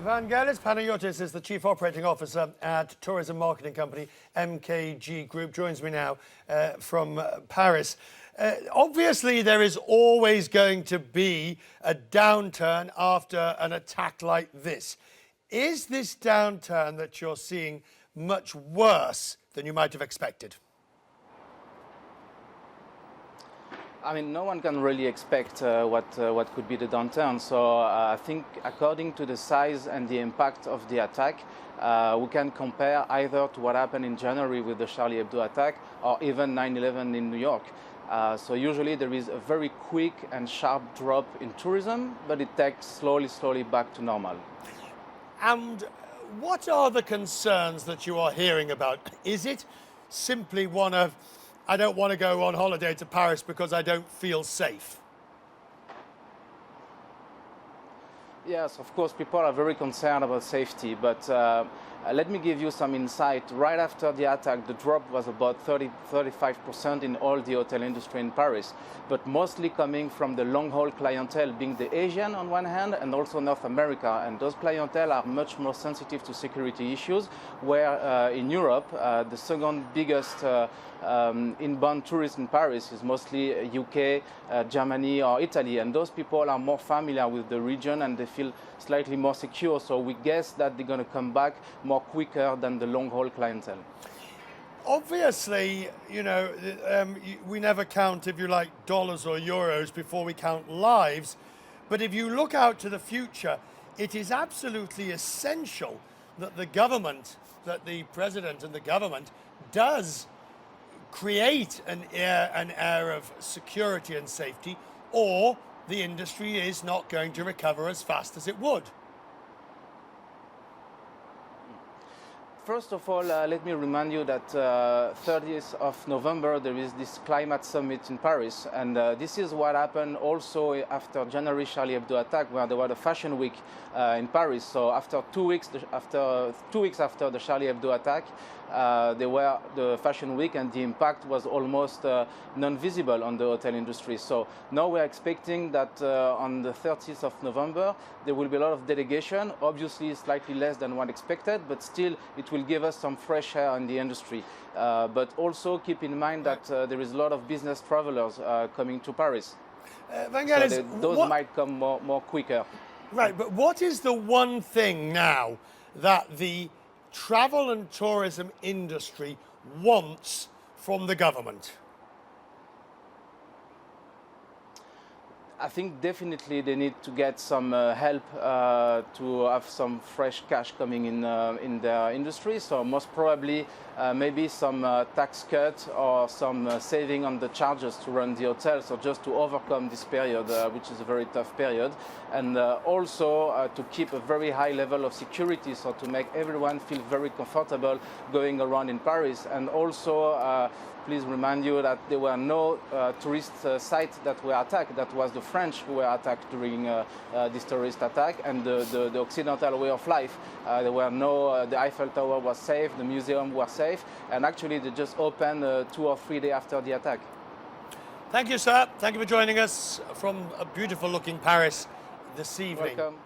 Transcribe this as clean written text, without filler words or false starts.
Vanguelis Panayotis is the Chief Operating Officer at tourism marketing company MKG Group. Joins me now from Paris. Obviously, there is always going to be a downturn after an attack like this. Is this downturn that you're seeing much worse than you might have expected? I mean, no one can really expect what could be the downturn. So I think according to the size and the impact of the attack, we can compare either to what happened in January with the Charlie Hebdo attack or even 9/11 in New York. So usually there is a very quick and sharp drop in tourism, but it takes slowly back to normal. And what are the concerns that you are hearing about? Is it simply one of, I don't want to go on holiday to Paris because I don't feel safe? Yes, of course, people are very concerned about safety, but let me give you some insight. Right after the attack, the drop was about 35% in all the hotel industry in Paris, but mostly coming from the long-haul clientele, being the Asian on one hand and also North America. And those clientele are much more sensitive to security issues, where in Europe, the second biggest inbound tourists in Paris is mostly UK, Germany or Italy, and those people are more familiar with the region and they feel slightly more secure, so we guess that they're going to come back more quicker than the long-haul clientele. Obviously, you know, we never count, if you like, dollars or euros before we count lives, but if you look out to the future, it is absolutely essential that the government, that the president and the government does create an air of security and safety, or the industry is not going to recover as fast as it would. First of all, let me remind you that 30th of November there is this climate summit in Paris, and this is what happened also after January Charlie Hebdo attack, where there was a fashion week in Paris. So after 2 weeks, after the Charlie Hebdo attack, there were the fashion week, and the impact was almost non-visible on the hotel industry. So now we're expecting that on the 30th of November there will be a lot of delegation, obviously slightly less than one expected, but still it will give us some fresh air in the industry. But also keep in mind that there is a lot of business travelers coming to Paris. Vanguelis, so those might come more quicker. Right, but what is the one thing now that the travel and tourism industry wants from the government? I think definitely they need to get some help to have some fresh cash coming in the industry. So most probably maybe some tax cut or some saving on the charges to run the hotel. So just to overcome this period, which is a very tough period, and also to keep a very high level of security, so to make everyone feel very comfortable going around in Paris. And also please remind you that there were no tourist sites that were attacked. That was the French who were attacked during this terrorist attack, and the Occidental way of life. There were no, the Eiffel Tower was safe, the museum was safe, and actually they just opened 2 or 3 days after the attack. Thank you, sir. Thank you for joining us from a beautiful looking Paris this evening. Welcome.